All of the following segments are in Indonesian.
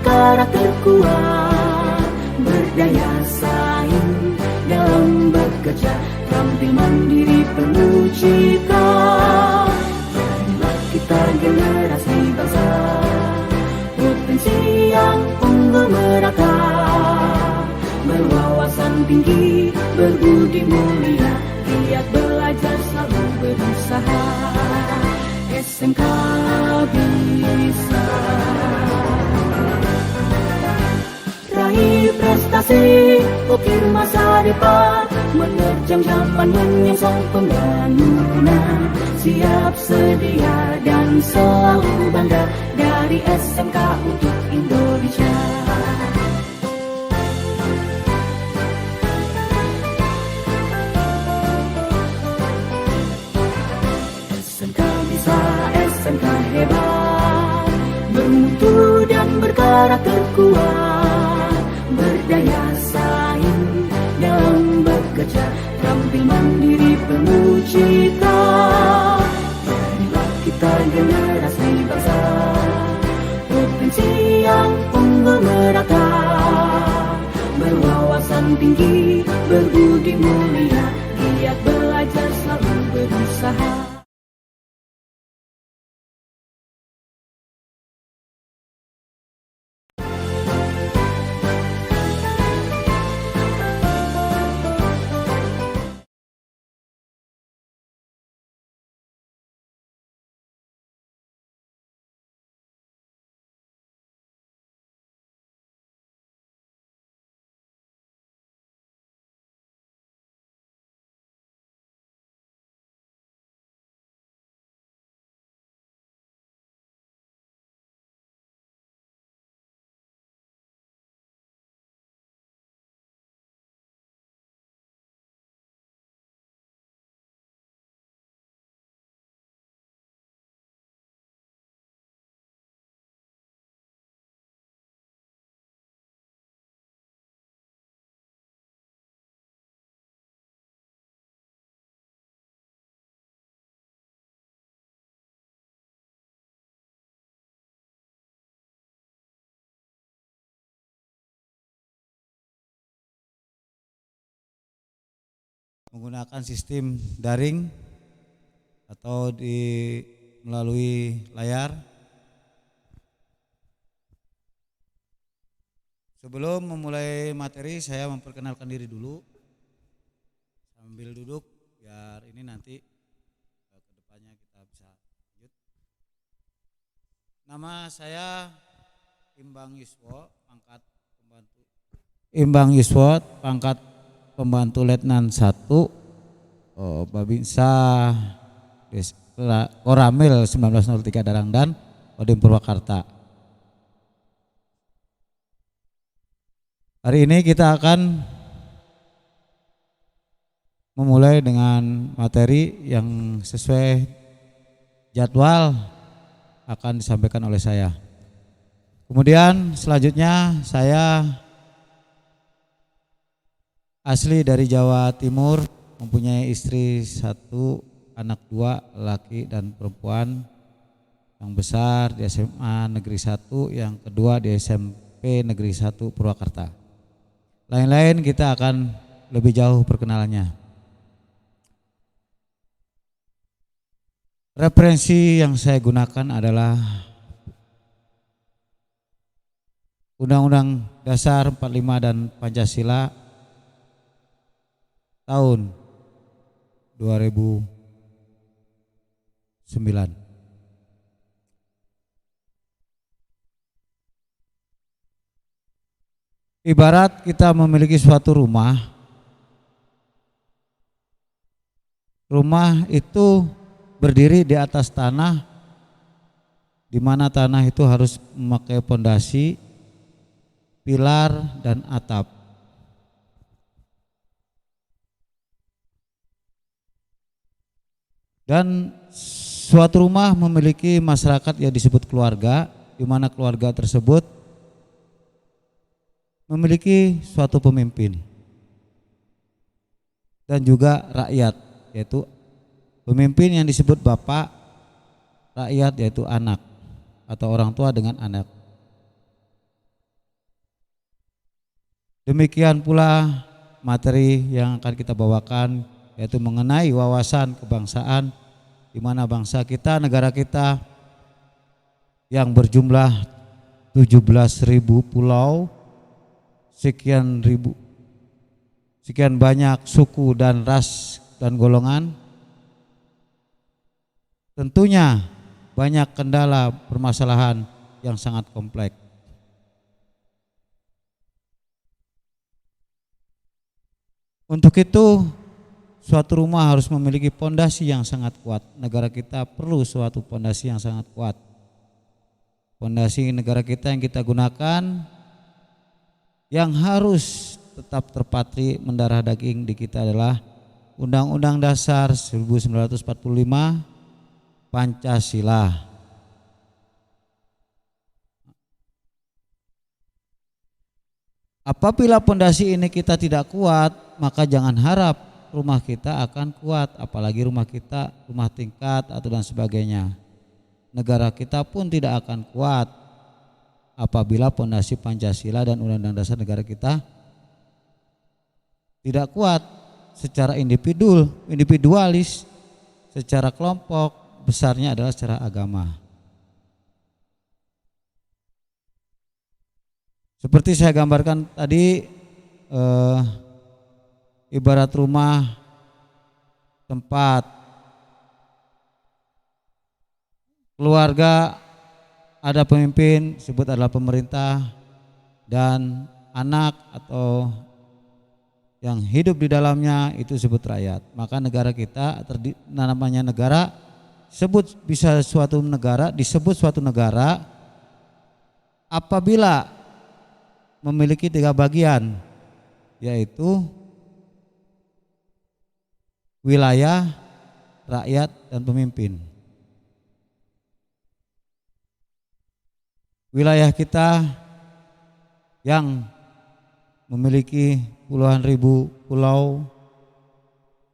berkarakter kuat, berdaya saing dalam bekerja, tampil mandiri penuh cita. Jadilah kita generasi bangsa, potensi yang unggul merata, berwawasan tinggi, berbudi mulia, giat belajar selalu berusaha. SMK bisa raih prestasi, ukir masa depan, menerjang zaman menyongsong pembangunan. Siap sedia dan selalu bangga dari SMK untuk Indonesia. SMK bisa, SMK hebat, bermutu dan berkarakter kuat, berdaya saing dalam bekerja, tampil mandiri penuh cita. Jadilah kita generasi bangsa, potensi yang unggul merata, berwawasan tinggi, berbudi mulia, giat belajar selalu berusaha. Menggunakan sistem daring atau melalui layar. Sebelum memulai materi, saya memperkenalkan diri dulu sambil duduk biar ini nanti ke depannya kita bisa lanjut. Nama saya Imbang Yuswo, pangkat pembantu Letnan 1 Babinsa Koramil 1903 Darangdan, Kodim Purwakarta. Hari ini kita akan memulai dengan materi yang sesuai jadwal akan disampaikan oleh saya. Kemudian selanjutnya saya asli dari Jawa Timur, mempunyai istri 1, anak 2, laki dan perempuan. Yang besar di SMA Negeri 1, yang kedua di SMP Negeri 1 Purwakarta. Lain-lain kita akan lebih jauh perkenalannya. Referensi yang saya gunakan adalah Undang-Undang Dasar 45 dan Pancasila tahun 2009. Ibarat kita memiliki suatu rumah. Rumah itu berdiri di atas tanah, di mana tanah itu harus memakai pondasi, pilar dan atap. Dan suatu rumah memiliki masyarakat yang disebut keluarga, di mana keluarga tersebut memiliki suatu pemimpin dan juga rakyat, yaitu pemimpin yang disebut bapak, rakyat yaitu anak atau orang tua dengan anak. Demikian pula materi yang akan kita bawakan, yaitu mengenai wawasan kebangsaan, di mana bangsa kita, negara kita yang berjumlah 17.000 pulau, sekian banyak suku dan ras dan golongan, tentunya banyak kendala permasalahan yang sangat kompleks. Untuk itu, suatu rumah harus memiliki pondasi yang sangat kuat. Negara kita perlu suatu pondasi yang sangat kuat. Pondasi negara kita yang kita gunakan, yang harus tetap terpatri mendarah daging di kita adalah Undang-Undang Dasar 1945, Pancasila. Apabila pondasi ini kita tidak kuat, maka jangan harap rumah kita akan kuat, apalagi rumah kita, rumah tingkat atau dan sebagainya. Negara kita pun tidak akan kuat apabila pondasi Pancasila dan Undang-Undang Dasar negara kita tidak kuat secara individualis, secara kelompok, besarnya adalah secara agama. Seperti saya gambarkan tadi, ibarat rumah, tempat, keluarga, ada pemimpin, disebut adalah pemerintah, dan anak atau yang hidup di dalamnya itu disebut rakyat. Maka negara kita, namanya negara, disebut suatu negara apabila memiliki 3 bagian, yaitu wilayah, rakyat, dan pemimpin. Wilayah kita yang memiliki puluhan ribu pulau,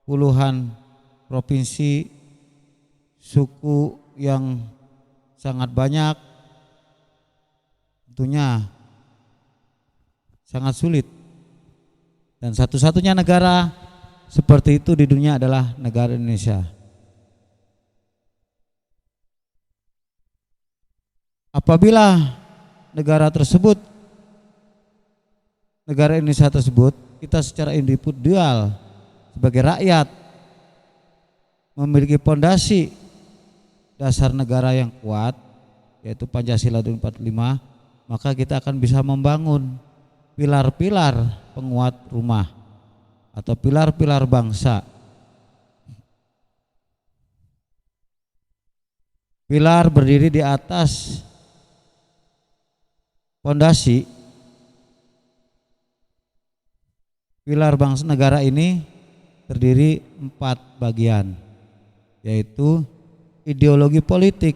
puluhan provinsi, suku yang sangat banyak, tentunya sangat sulit. Dan satu-satunya negara seperti itu di dunia adalah negara Indonesia. Apabila negara Indonesia tersebut, kita secara individual sebagai rakyat memiliki pondasi dasar negara yang kuat, yaitu Pancasila 45, maka kita akan bisa membangun pilar-pilar penguat rumah atau pilar-pilar bangsa. Pilar berdiri di atas pondasi. Pilar bangsa negara ini terdiri 4 bagian, yaitu ideologi politik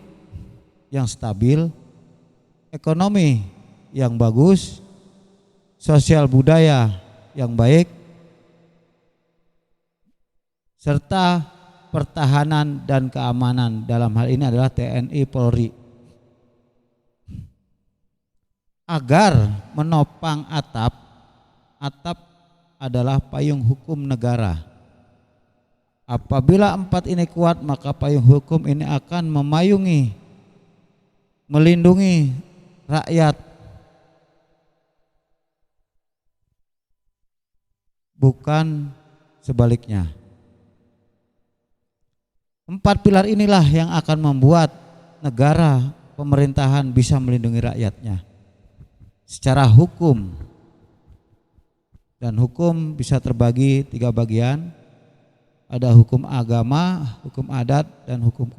yang stabil, ekonomi yang bagus, sosial budaya yang baik, serta pertahanan dan keamanan, dalam hal ini adalah TNI Polri. Agar menopang atap adalah payung hukum negara. Apabila 4 ini kuat, maka payung hukum ini akan memayungi, melindungi rakyat, bukan sebaliknya. 4 pilar inilah yang akan membuat negara, pemerintahan bisa melindungi rakyatnya secara hukum. Dan hukum bisa terbagi 3 bagian. Ada hukum agama, hukum adat, dan hukum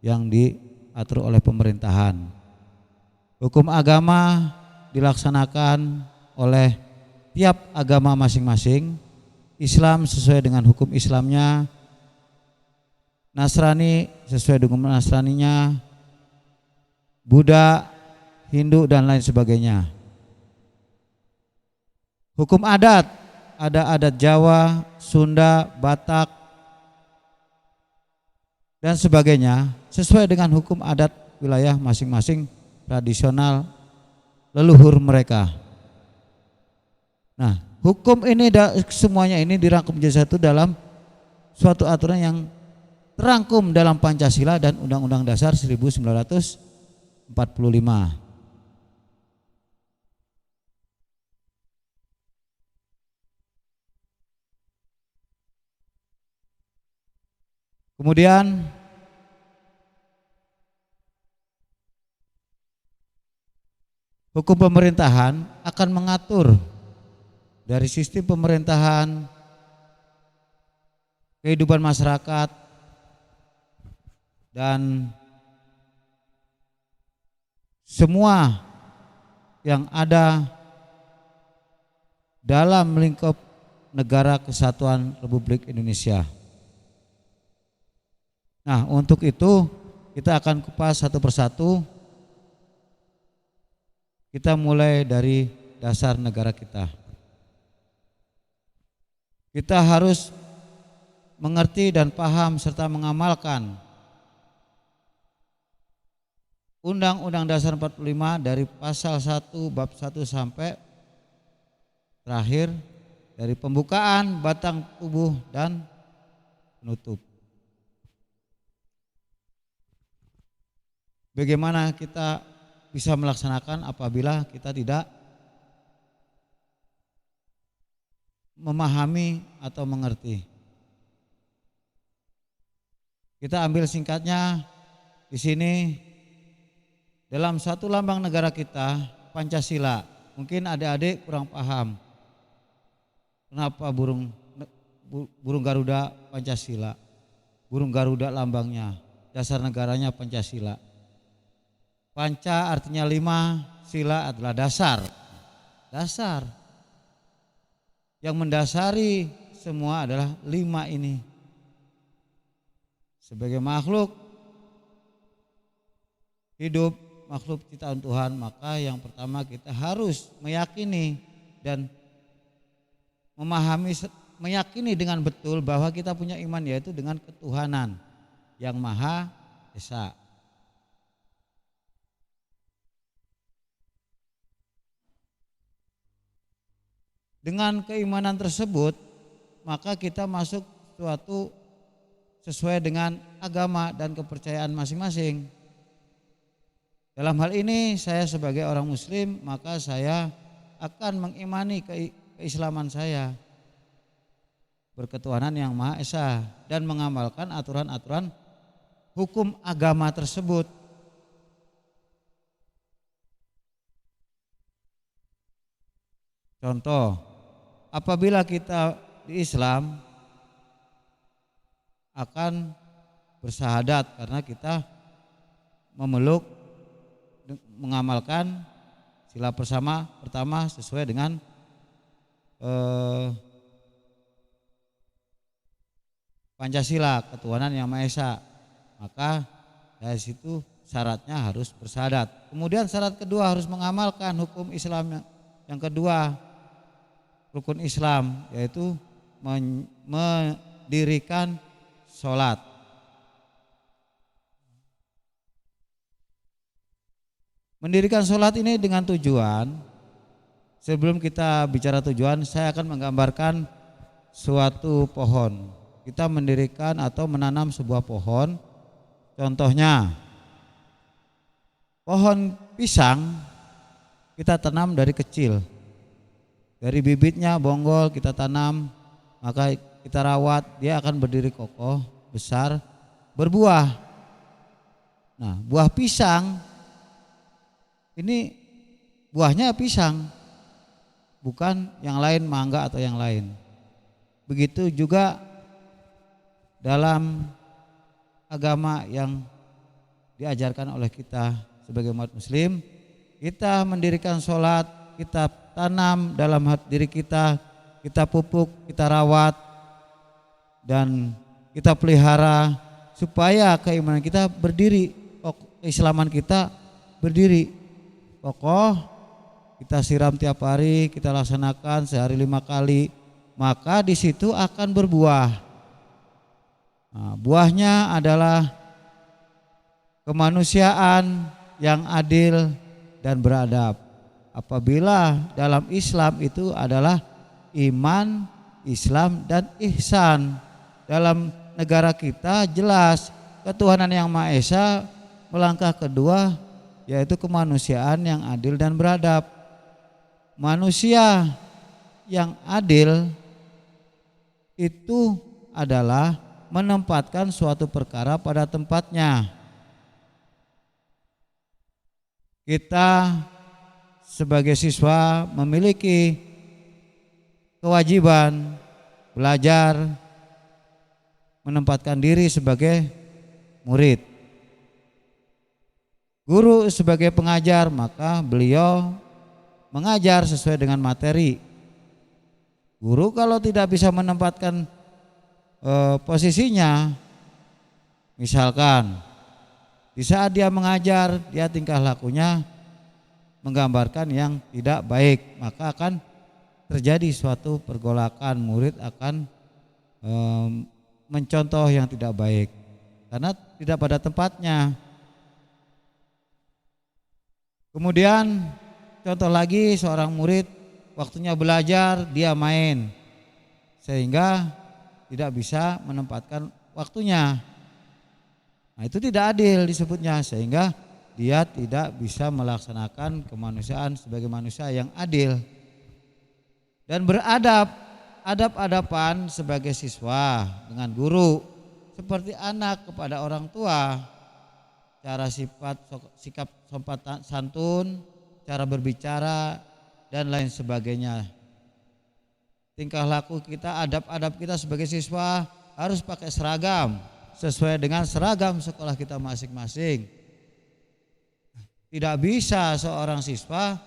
yang diatur oleh pemerintahan. Hukum agama dilaksanakan oleh tiap agama masing-masing. Islam sesuai dengan hukum Islamnya, Nasrani sesuai dengan Nasraninya, Buddha, Hindu, dan lain sebagainya. Hukum adat, ada adat Jawa, Sunda, Batak, dan sebagainya, sesuai dengan hukum adat wilayah masing-masing tradisional leluhur mereka. Nah, hukum ini semuanya ini dirangkum menjadi satu dalam suatu aturan yang terangkum dalam Pancasila dan Undang-Undang Dasar 1945. Kemudian hukum pemerintahan akan mengatur dari sistem pemerintahan, kehidupan masyarakat, dan semua yang ada dalam lingkup negara kesatuan Republik Indonesia. Nah, untuk itu kita akan kupas satu persatu. Kita mulai dari dasar negara kita. Kita harus mengerti dan paham serta mengamalkan Undang-Undang Dasar 45 dari pasal 1 bab 1 sampai terakhir, dari pembukaan, batang tubuh, dan penutup. Bagaimana kita bisa melaksanakan apabila kita tidak memahami atau mengerti? Kita ambil singkatnya di sini. Dalam satu lambang negara kita, Pancasila. Mungkin adik-adik kurang paham kenapa burung Garuda Pancasila. Burung Garuda lambangnya, dasar negaranya Pancasila. Panca artinya 5, sila adalah dasar. Dasar. Yang mendasari semua adalah 5 ini. Sebagai makhluk hidup, makhluk ciptaan Tuhan, maka yang pertama kita harus meyakini dan meyakini dengan betul bahwa kita punya iman, yaitu dengan ketuhanan yang Maha Esa. Dengan keimanan tersebut, maka kita masuk suatu sesuai dengan agama dan kepercayaan masing-masing. Dalam hal ini saya sebagai orang muslim, maka saya akan mengimani keislaman saya, berketuhanan yang Maha Esa, dan mengamalkan aturan-aturan hukum agama tersebut. Contoh, apabila kita di Islam akan bersahadat karena kita mengamalkan sila pertama sesuai dengan Pancasila, ketuhanan yang Maha Esa. Maka dari situ syaratnya harus bersahadat. Kemudian syarat kedua harus mengamalkan hukum Islam yang kedua, rukun Islam, yaitu mendirikan sholat. Mendirikan sholat ini dengan tujuan, sebelum kita bicara tujuan, saya akan menggambarkan suatu pohon. Kita mendirikan atau menanam sebuah pohon. Contohnya, pohon pisang kita tanam dari kecil. Dari bibitnya bonggol kita tanam, maka kita rawat, dia akan berdiri kokoh, besar, berbuah. Nah, buah pisang ini buahnya pisang, bukan yang lain, mangga atau yang lain. Begitu juga dalam agama yang diajarkan oleh kita sebagai umat muslim, kita mendirikan sholat, kita tanam dalam hati diri kita pupuk, kita rawat, dan kita pelihara supaya keimanan kita berdiri, keislaman kita berdiri kokoh. Kita siram tiap hari, kita laksanakan sehari 5 kali, maka di situ akan berbuah. Nah, buahnya adalah kemanusiaan yang adil dan beradab. apabila dalam Islam itu adalah iman, Islam dan ihsan. Dalam negara kita jelas ketuhanan yang Maha Esa, melangkah kedua yaitu kemanusiaan yang adil dan beradab. Manusia yang adil itu adalah menempatkan suatu perkara pada tempatnya. Kita sebagai siswa memiliki kewajiban belajar, menempatkan diri sebagai murid. Guru sebagai pengajar, maka beliau mengajar sesuai dengan materi. Guru kalau tidak bisa menempatkan posisinya, misalkan di saat dia mengajar, dia tingkah lakunya menggambarkan yang tidak baik, maka akan terjadi suatu pergolakan, murid akan mencontoh yang tidak baik karena tidak pada tempatnya. Kemudian contoh lagi, seorang murid waktunya belajar dia main sehingga tidak bisa menempatkan waktunya. Nah, itu tidak adil disebutnya, sehingga dia tidak bisa melaksanakan kemanusiaan sebagai manusia yang adil. Dan beradab, adab-adapan sebagai siswa dengan guru, seperti anak kepada orang tua, cara sikap sopan santun, cara berbicara dan lain sebagainya. Tingkah laku kita, adab-adab kita sebagai siswa harus pakai seragam sesuai dengan seragam sekolah kita masing-masing. Tidak bisa seorang siswa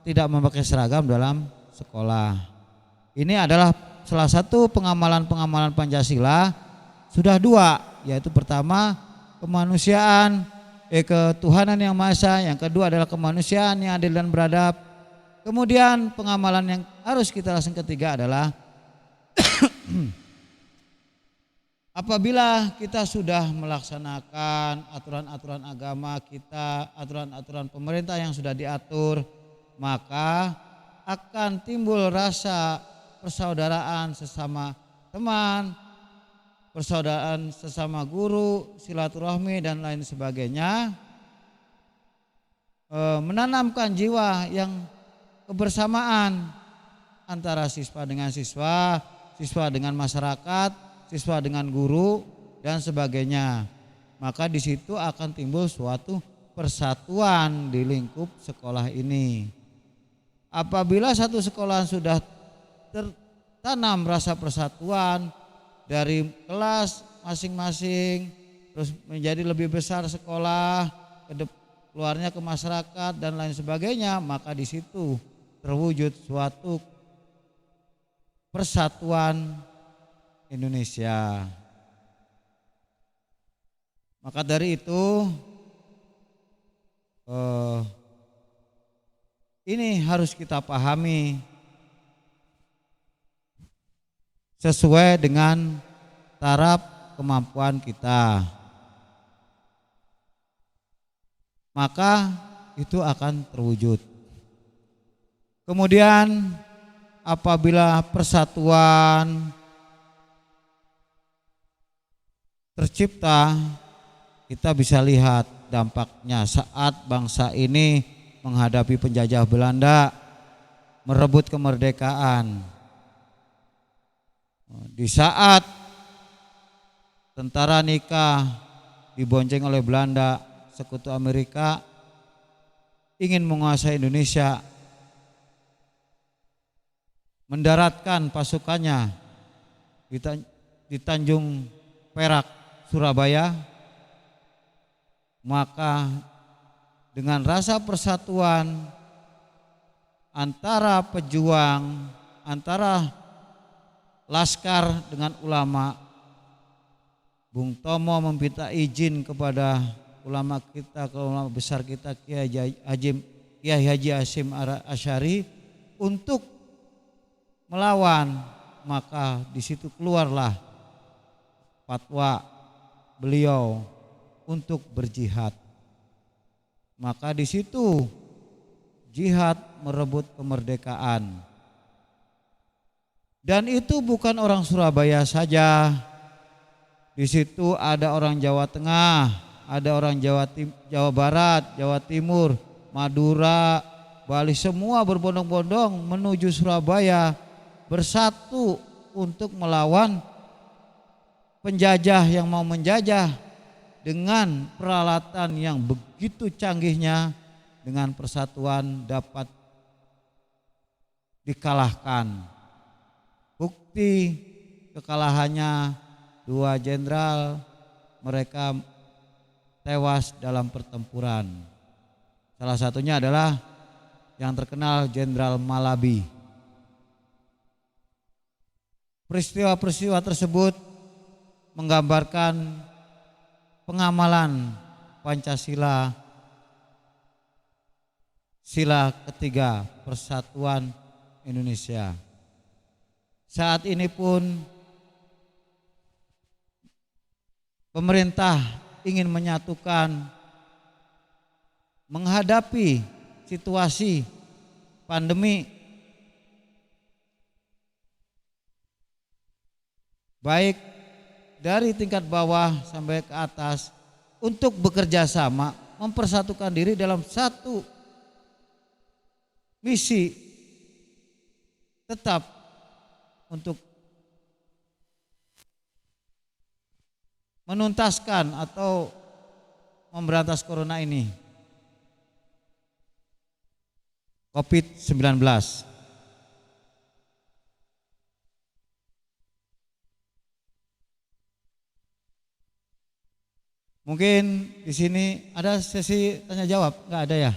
tidak memakai seragam dalam sekolah. Ini adalah salah satu pengamalan Pancasila. Sudah dua, yaitu pertama kemanusiaan, ketuhanan yang Maha Esa, yang kedua adalah kemanusiaan yang adil dan beradab. Kemudian pengamalan yang harus kita laksanakan ketiga adalah apabila kita sudah melaksanakan aturan-aturan agama kita, aturan-aturan pemerintah yang sudah diatur, maka akan timbul rasa persaudaraan sesama teman, persaudaraan sesama guru, silaturahmi dan lain sebagainya, menanamkan jiwa yang kebersamaan antara siswa dengan siswa, siswa dengan masyarakat, siswa dengan guru dan sebagainya. Maka di situ akan timbul suatu persatuan di lingkup sekolah ini. Apabila satu sekolah sudah tertanam rasa persatuan dari kelas masing-masing, terus menjadi lebih besar sekolah, keluarnya ke masyarakat dan lain sebagainya, maka di situ terwujud suatu persatuan Indonesia. Maka dari itu ini harus kita pahami sesuai dengan taraf kemampuan kita, maka itu akan terwujud. Kemudian apabila persatuan tercipta, kita bisa lihat dampaknya saat bangsa ini menghadapi penjajah Belanda, merebut kemerdekaan. Di saat tentara nikah dibonceng oleh Belanda, sekutu Amerika ingin menguasai Indonesia, mendaratkan pasukannya di Tanjung Perak, Surabaya, maka dengan rasa persatuan antara pejuang, antara laskar dengan ulama, Bung Tomo meminta izin kepada ulama kita, ulama besar kita, Kiai Haji Hasyim Asy'ari untuk melawan, maka di situ keluarlah fatwa beliau untuk berjihad. Maka di situ jihad merebut kemerdekaan. Dan itu bukan orang Surabaya saja. Di situ ada orang Jawa Tengah, ada orang Jawa Barat, Jawa Timur, Madura, Bali, semua berbondong-bondong menuju Surabaya bersatu untuk melawan penjajah yang mau menjajah dengan peralatan yang begitu canggihnya. Dengan persatuan dapat dikalahkan. Bukti kekalahannya, 2 jenderal mereka tewas dalam pertempuran. Salah satunya adalah yang terkenal Jenderal Malabi. Peristiwa-peristiwa tersebut menggambarkan pengamalan Pancasila, sila ketiga persatuan Indonesia. Saat ini pun pemerintah ingin menyatukan menghadapi situasi pandemi, baik dari tingkat bawah sampai ke atas, untuk bekerja sama mempersatukan diri dalam satu misi, tetap untuk menuntaskan atau memberantas corona ini, COVID-19. Mungkin di sini ada sesi tanya jawab, nggak ada ya?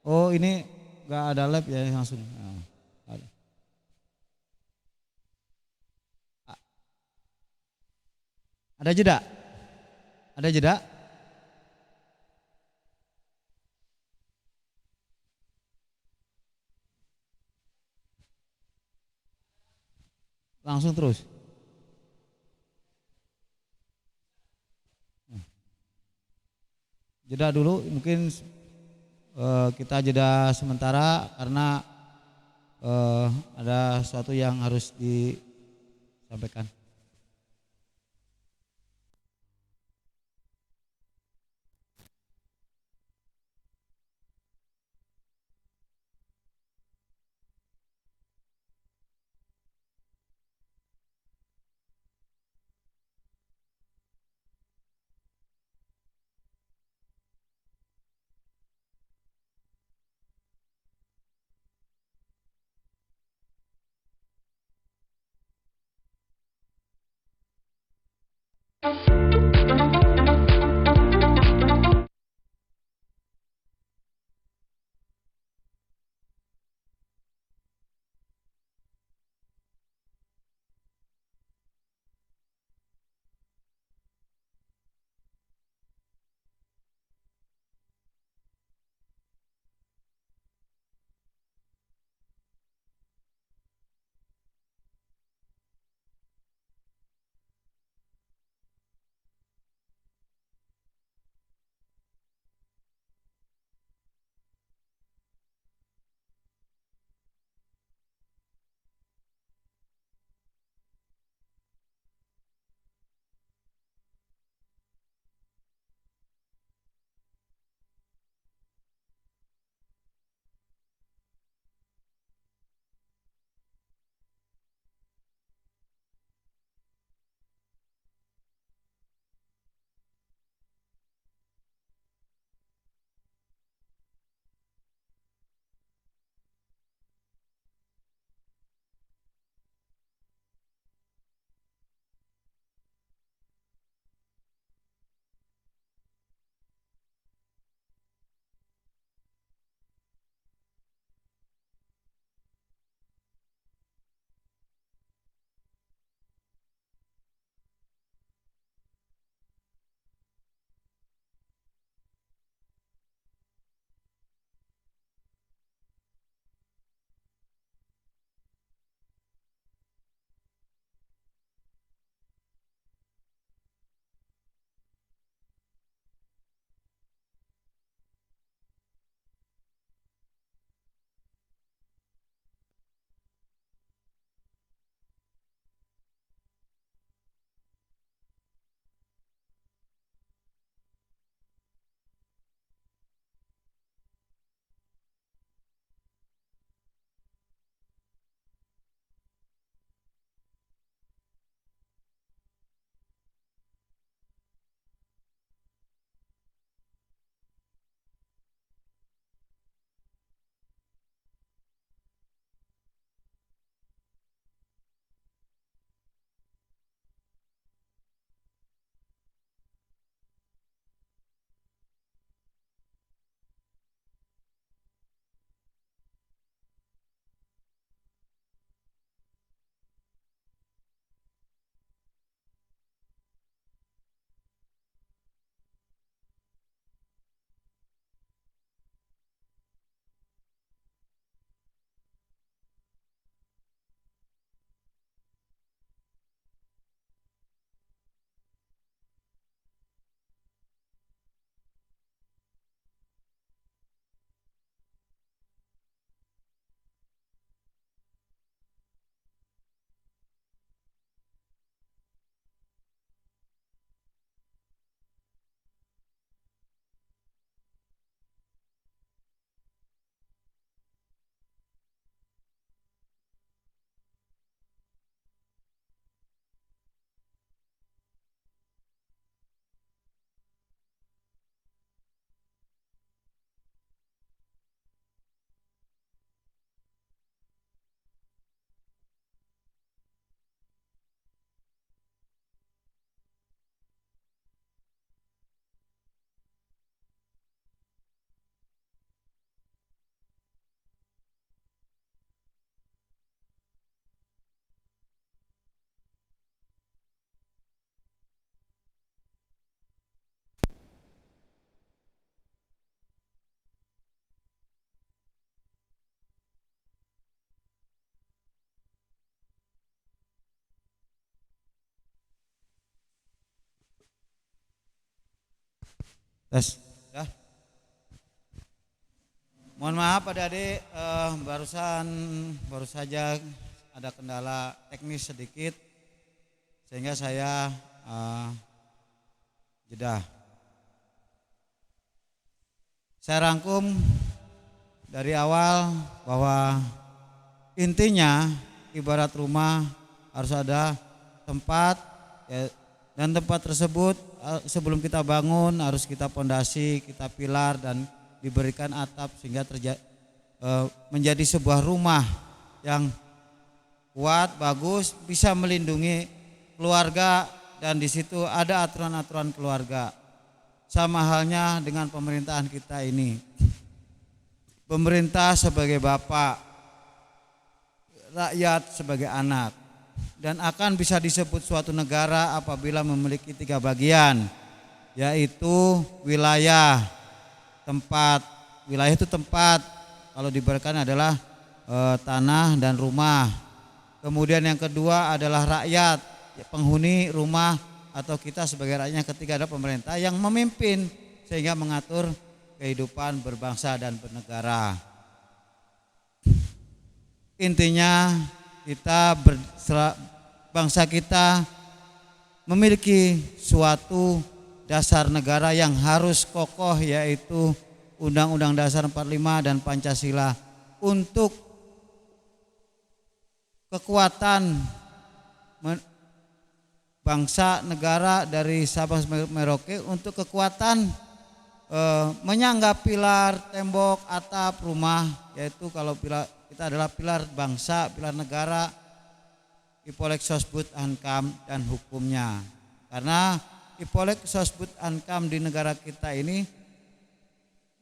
Oh, ini nggak ada lab ya, langsung. Nah, ada. Ada jeda? Ada jeda? Langsung terus. Jeda dulu, mungkin kita jeda sementara karena ada sesuatu yang harus disampaikan. Tes. Ya. Mohon maaf adik-adik, baru saja ada kendala teknis sedikit sehingga saya jeda. Saya rangkum dari awal bahwa intinya ibarat rumah harus ada tempat ya, dan tempat tersebut sebelum kita bangun harus kita pondasi, kita pilar dan diberikan atap sehingga menjadi sebuah rumah yang kuat, bagus, bisa melindungi keluarga dan di situ ada aturan-aturan keluarga. Sama halnya dengan pemerintahan kita ini. Pemerintah sebagai bapak, rakyat sebagai anak, dan akan bisa disebut suatu negara apabila memiliki 3 bagian, yaitu wilayah, tempat. Wilayah itu tempat, kalau diberikan adalah tanah dan rumah. Kemudian yang kedua adalah rakyat, penghuni rumah atau kita sebagai rakyatnya. Ketiga adalah pemerintah yang memimpin sehingga mengatur kehidupan berbangsa dan bernegara. Intinya bangsa kita memiliki suatu dasar negara yang harus kokoh, yaitu Undang-Undang Dasar 45 dan Pancasila. Untuk kekuatan bangsa negara dari Sabang sampai Merauke, untuk kekuatan menyangga pilar, tembok, atap rumah, yaitu kalau pilar kita adalah pilar bangsa, pilar negara, Ipolek Sosbud Ankam dan hukumnya. Karena Ipolek Sosbud Ankam di negara kita ini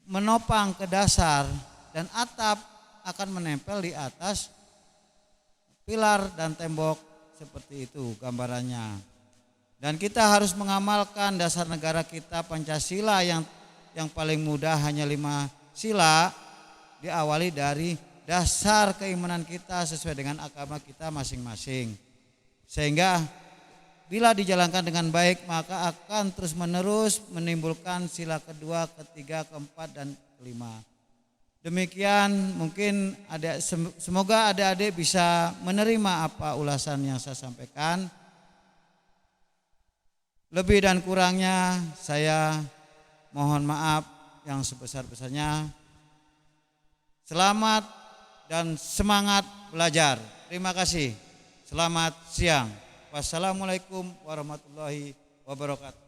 menopang ke dasar dan atap akan menempel di atas pilar dan tembok, seperti itu gambarannya. Dan kita harus mengamalkan dasar negara kita Pancasila yang paling mudah hanya 5 sila, diawali dari dasar keimanan kita sesuai dengan agama kita masing-masing. Sehingga bila dijalankan dengan baik maka akan terus menerus menimbulkan sila kedua, ketiga, keempat dan kelima. Demikian mungkin semoga adik-adik bisa menerima apa ulasan yang saya sampaikan. Lebih dan kurangnya saya mohon maaf yang sebesar-besarnya. Selamat dan semangat belajar. Terima kasih. Selamat siang. Wassalamualaikum warahmatullahi wabarakatuh.